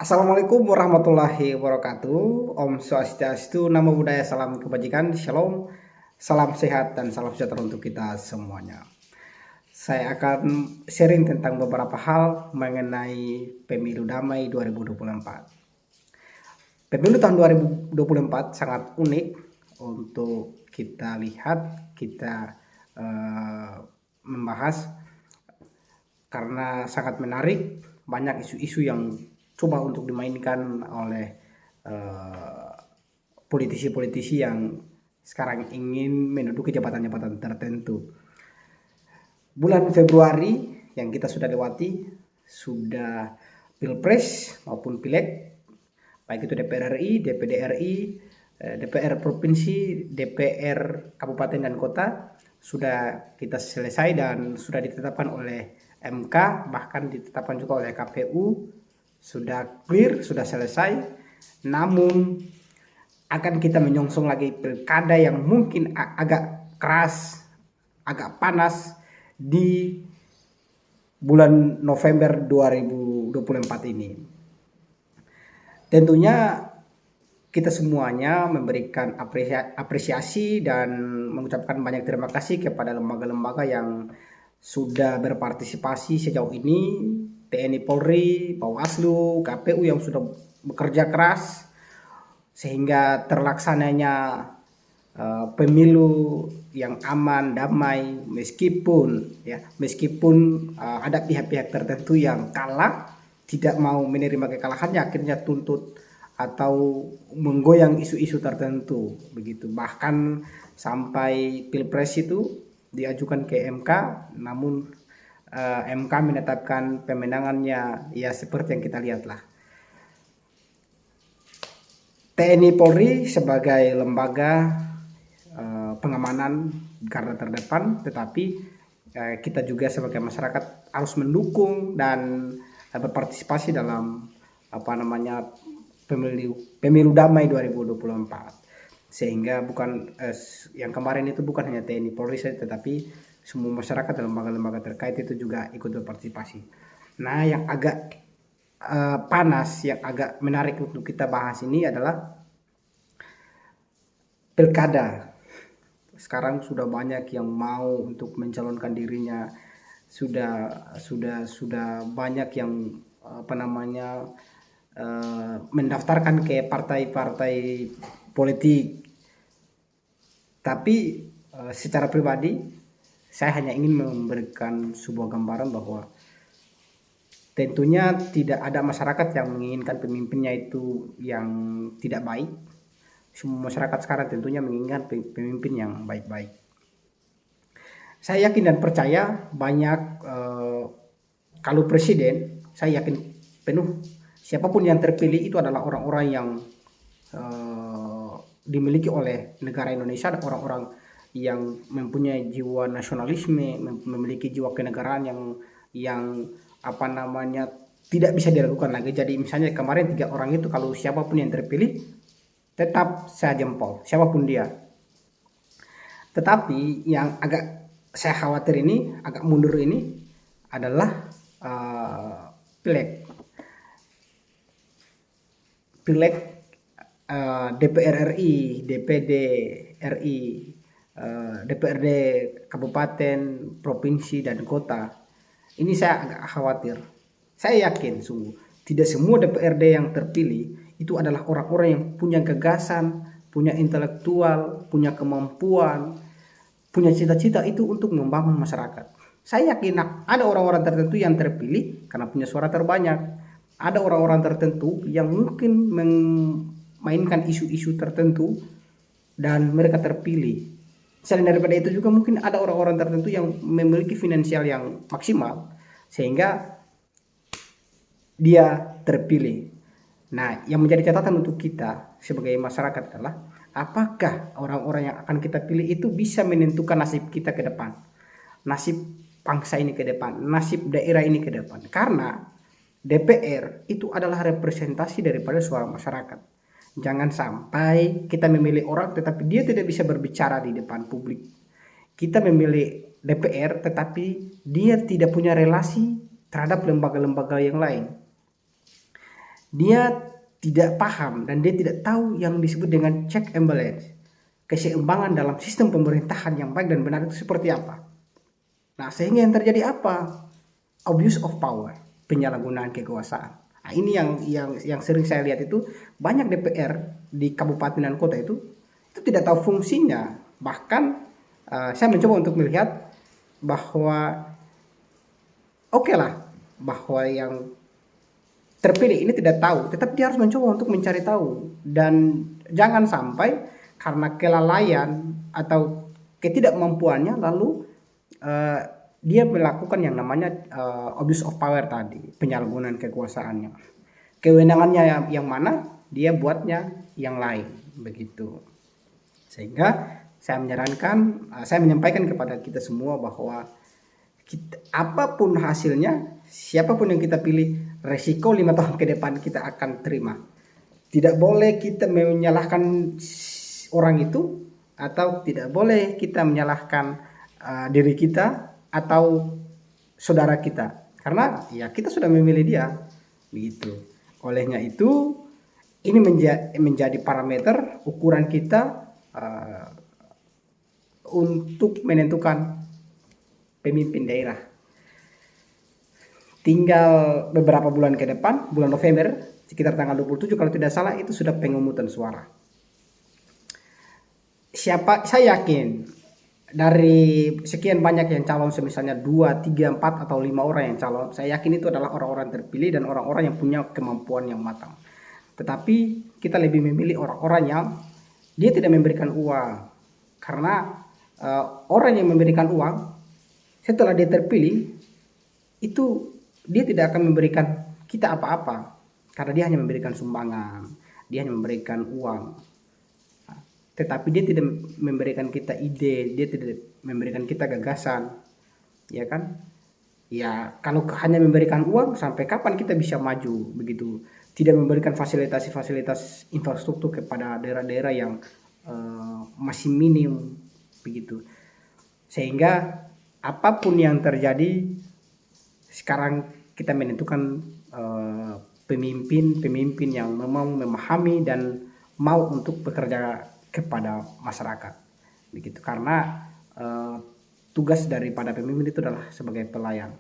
Assalamualaikum warahmatullahi wabarakatuh. Om Swastiastu, Namo Buddhaya, salam kebajikan, Shalom, salam sehat dan salam sejahtera untuk kita semuanya. Saya akan sharing tentang beberapa hal mengenai pemilu damai 2024. Pemilu tahun 2024 sangat unik untuk kita lihat, kita membahas karena sangat menarik, banyak isu-isu yang coba untuk dimainkan oleh politisi-politisi yang sekarang ingin menduduki jabatan-jabatan tertentu. Bulan Februari yang kita sudah lewati, sudah Pilpres maupun Pileg, baik itu DPR RI, DPD RI, DPR Provinsi, DPR Kabupaten dan Kota, sudah kita selesai dan sudah ditetapkan oleh MK, bahkan ditetapkan juga oleh KPU, sudah clear, sudah selesai. Namun akan kita menyongsong lagi pilkada yang mungkin agak keras, agak panas di bulan November 2024 ini. Tentunya kita semuanya memberikan apresiasi dan mengucapkan banyak terima kasih kepada lembaga-lembaga yang sudah berpartisipasi sejauh ini, TNI Polri, Bawaslu, KPU yang sudah bekerja keras sehingga terlaksananya pemilu yang aman, damai, meskipun ada pihak-pihak tertentu yang kalah, tidak mau menerima kekalahannya, akhirnya tuntut atau menggoyang isu-isu tertentu begitu. Bahkan sampai Pilpres itu diajukan ke MK, namun MK menetapkan pemenangannya ya seperti yang kita lihatlah. TNI Polri sebagai lembaga pengamanan garda terdepan, tetapi kita juga sebagai masyarakat harus mendukung dan berpartisipasi dalam pemilu damai 2024. Sehingga bukan yang kemarin itu bukan hanya TNI Polri saja, tetapi semua masyarakat dan lembaga-lembaga terkait itu juga ikut berpartisipasi. Nah, yang agak panas, yang agak menarik untuk kita bahas ini adalah pilkada. Sekarang sudah banyak yang mau untuk mencalonkan dirinya, sudah banyak yang mendaftarkan ke partai-partai politik. Tapi secara pribadi saya hanya ingin memberikan sebuah gambaran bahwa tentunya tidak ada masyarakat yang menginginkan pemimpinnya itu yang tidak baik. Semua masyarakat sekarang tentunya menginginkan pemimpin yang baik-baik. Saya yakin dan percaya banyak kalau presiden, saya yakin penuh siapapun yang terpilih itu adalah orang-orang yang dimiliki oleh negara Indonesia, ada orang-orang yang mempunyai jiwa nasionalisme, memiliki jiwa kenegaraan yang tidak bisa diragukan lagi. Jadi misalnya kemarin 3 orang itu, kalau siapapun yang terpilih tetap saya jempol, siapapun dia. Tetapi yang agak saya khawatir ini, agak mundur ini adalah Pileg DPR RI, DPD RI, DPRD Kabupaten, Provinsi, dan Kota. Ini saya agak khawatir. Saya yakin sungguh tidak semua DPRD yang terpilih itu adalah orang-orang yang punya gagasan, punya intelektual, punya kemampuan, punya cita-cita itu untuk membangun masyarakat. Saya yakin ada orang-orang tertentu yang terpilih karena punya suara terbanyak. Ada orang-orang tertentu yang mungkin memainkan isu-isu tertentu dan mereka terpilih. Selain daripada itu juga mungkin ada orang-orang tertentu yang memiliki finansial yang maksimal sehingga dia terpilih. Nah, yang menjadi catatan untuk kita sebagai masyarakat adalah apakah orang-orang yang akan kita pilih itu bisa menentukan nasib kita ke depan, nasib bangsa ini ke depan, nasib daerah ini ke depan. Karena DPR itu adalah representasi daripada suara masyarakat. Jangan sampai kita memilih orang tetapi dia tidak bisa berbicara di depan publik. Kita memilih DPR tetapi dia tidak punya relasi terhadap lembaga-lembaga yang lain. dia tidak paham dan dia tidak tahu yang disebut dengan check and balance, keseimbangan dalam sistem pemerintahan yang baik dan benar itu seperti apa. Nah, sehingga yang terjadi apa? Abuse of power, penyalahgunaan kekuasaan. Nah, ini yang sering saya lihat itu banyak DPR di kabupaten dan kota itu tidak tahu fungsinya. Bahkan saya mencoba untuk melihat bahwa oke lah bahwa yang terpilih ini tidak tahu, tetapi dia harus mencoba untuk mencari tahu, dan jangan sampai karena kelalaian atau ketidakmampuannya lalu eh, dia melakukan yang namanya abuse of power tadi, penyalahgunaan kekuasaannya. Kewenangannya yang mana dia buatnya yang lain begitu. Sehingga saya menyarankan, saya menyampaikan kepada kita semua bahwa apapun hasilnya, siapapun yang kita pilih, resiko 5 tahun ke depan kita akan terima. Tidak boleh kita menyalahkan orang itu, atau tidak boleh kita menyalahkan diri kita atau saudara kita, karena ya kita sudah memilih dia begitu. Olehnya itu ini menjadi parameter ukuran kita untuk menentukan pemimpin daerah. Tinggal beberapa bulan ke depan, bulan November, sekitar tanggal 27 kalau tidak salah, itu sudah pemungutan suara. Saya yakin dari sekian banyak yang calon, misalnya 2, 3, 4 atau 5 orang yang calon, saya yakin itu adalah orang-orang terpilih dan orang-orang yang punya kemampuan yang matang. Tetapi kita lebih memilih orang-orang yang dia tidak memberikan uang, karena orang yang memberikan uang setelah dia terpilih itu dia tidak akan memberikan kita apa-apa, karena dia hanya memberikan sumbangan, dia hanya memberikan uang. Tetapi dia tidak memberikan kita ide, dia tidak memberikan kita gagasan, ya kan? Ya kalau hanya memberikan uang, sampai kapan kita bisa maju begitu? Tidak memberikan fasilitas infrastruktur kepada daerah-daerah yang masih minim begitu. Sehingga apapun yang terjadi, sekarang kita menentukan pemimpin yang memang memahami dan mau untuk bekerja kepada masyarakat begitu. Karena tugas daripada pemimpin itu adalah sebagai pelayan.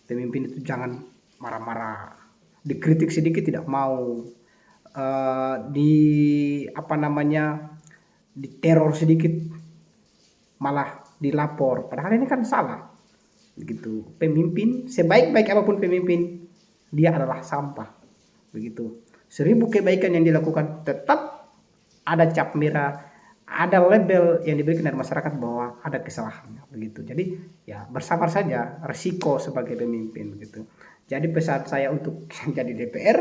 Pemimpin itu jangan marah-marah, dikritik sedikit tidak mau, diteror sedikit malah dilapor, padahal ini kan salah begitu. Pemimpin sebaik-baik apapun pemimpin, dia adalah sampah begitu. 1000 kebaikan yang dilakukan tetap ada cap merah, ada label yang diberikan dari masyarakat bahwa ada kesalahannya begitu. Jadi ya bersabar saja resiko sebagai pemimpin begitu. Jadi pesan saya untuk jadi DPR,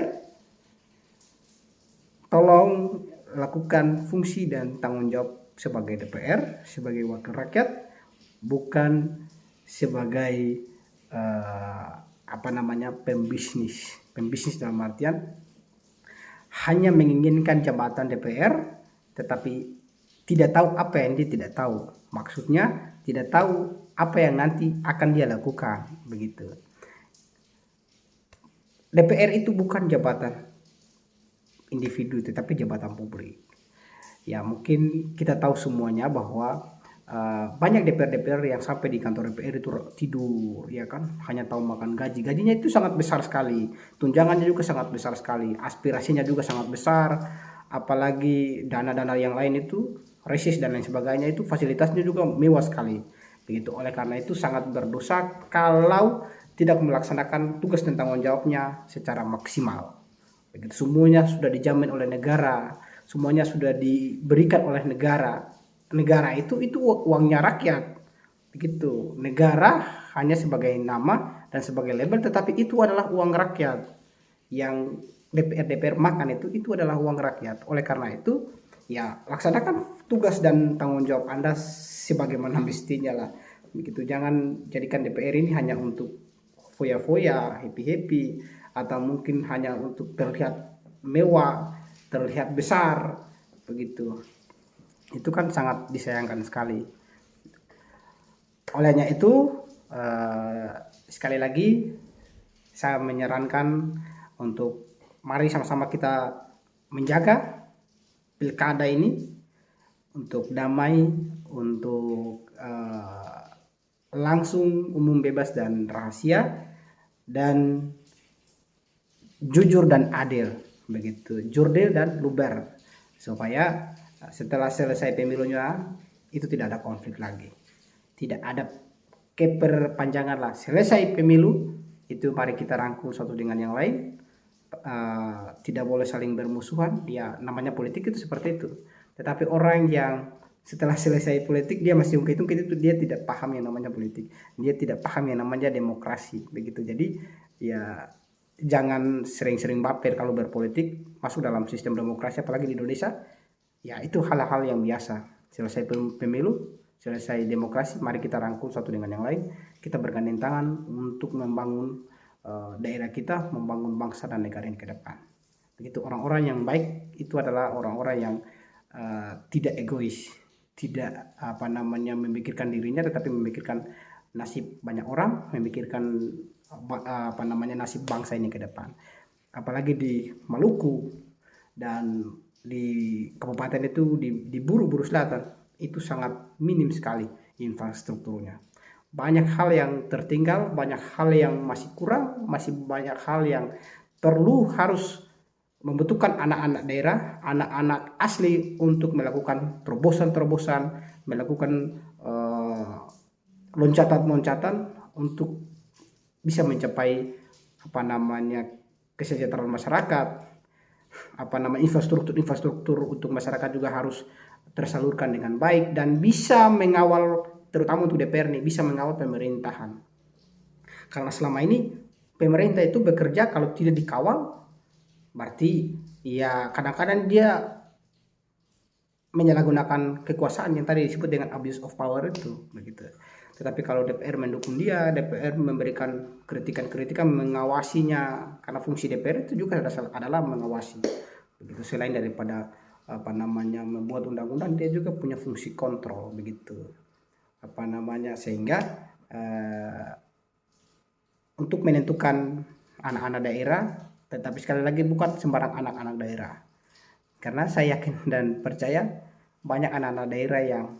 tolong lakukan fungsi dan tanggung jawab sebagai DPR, sebagai wakil rakyat, bukan sebagai pembisnis dalam artian hanya menginginkan jabatan DPR tetapi tidak tahu apa yang dia tidak tahu. Maksudnya tidak tahu apa yang nanti akan dia lakukan begitu. DPR itu bukan jabatan individu tetapi jabatan publik. Ya mungkin kita tahu semuanya bahwa banyak DPR yang sampai di kantor DPR itu tidur, ya kan, hanya tahu makan gajinya itu sangat besar sekali, tunjangannya juga sangat besar sekali, aspirasinya juga sangat besar, apalagi dana-dana yang lain itu resis dan lain sebagainya, itu fasilitasnya juga mewah sekali begitu. Oleh karena itu sangat berdosa kalau tidak melaksanakan tugas dan tanggung jawabnya secara maksimal begitu. Semuanya sudah dijamin oleh negara, semuanya sudah diberikan oleh negara. Negara itu uangnya rakyat begitu. Negara hanya sebagai nama dan sebagai label, tetapi itu adalah uang rakyat. Yang DPR makan itu adalah uang rakyat. Oleh karena itu ya laksanakan tugas dan tanggung jawab Anda sebagaimana mestinya lah begitu. Jangan jadikan DPR ini hanya untuk foya-foya, happy-happy, atau mungkin hanya untuk terlihat mewah, terlihat besar begitu. Itu kan sangat disayangkan sekali. Olehnya itu sekali lagi saya menyarankan untuk mari sama-sama kita menjaga pilkada ini untuk damai, untuk langsung, umum, bebas dan rahasia, dan jujur dan adil, begitu, jurdil dan luber, supaya setelah selesai pemilunya itu tidak ada konflik lagi, tidak ada keperpanjangan lah. Selesai pemilu itu mari kita rangkul satu dengan yang lain, tidak boleh saling bermusuhan. Ya namanya politik itu seperti itu. Tetapi orang yang setelah selesai politik dia masih ungkit itu, dia tidak paham yang namanya politik, dia tidak paham yang namanya demokrasi, begitu. Jadi ya jangan sering-sering baper kalau berpolitik, masuk dalam sistem demokrasi apalagi di Indonesia. Ya itu hal-hal yang biasa. Selesai pemilu, selesai demokrasi, mari kita rangkul satu dengan yang lain, kita bergandeng tangan untuk membangun daerah kita, membangun bangsa dan negara ini ke depan. Begitu. Orang-orang yang baik itu adalah orang-orang yang tidak egois, tidak memikirkan dirinya, tetapi memikirkan nasib banyak orang, memikirkan nasib bangsa ini ke depan. Apalagi di Maluku dan di kabupaten itu, di Buru-Buru Selatan itu sangat minim sekali infrastrukturnya. Banyak hal yang tertinggal, banyak hal yang masih kurang, masih banyak hal yang perlu harus membutuhkan anak-anak daerah, anak-anak asli untuk melakukan terobosan-terobosan, melakukan loncatan-loncatan untuk bisa mencapai kesejahteraan masyarakat. Infrastruktur untuk masyarakat juga harus tersalurkan dengan baik dan bisa mengawal, terutama untuk DPR nih, bisa mengawal pemerintahan. Karena selama ini pemerintah itu bekerja, kalau tidak dikawal berarti ya kadang-kadang dia menyalahgunakan kekuasaan yang tadi disebut dengan abuse of power itu, begitu. Tetapi kalau DPR mendukung dia, DPR memberikan kritikan-kritikan, mengawasinya, karena fungsi DPR itu juga adalah mengawasi, begitu. Selain daripada membuat undang-undang, dia juga punya fungsi kontrol, begitu. Sehingga untuk menentukan anak-anak daerah, tetapi sekali lagi bukan sembarang anak-anak daerah, karena saya yakin dan percaya banyak anak-anak daerah yang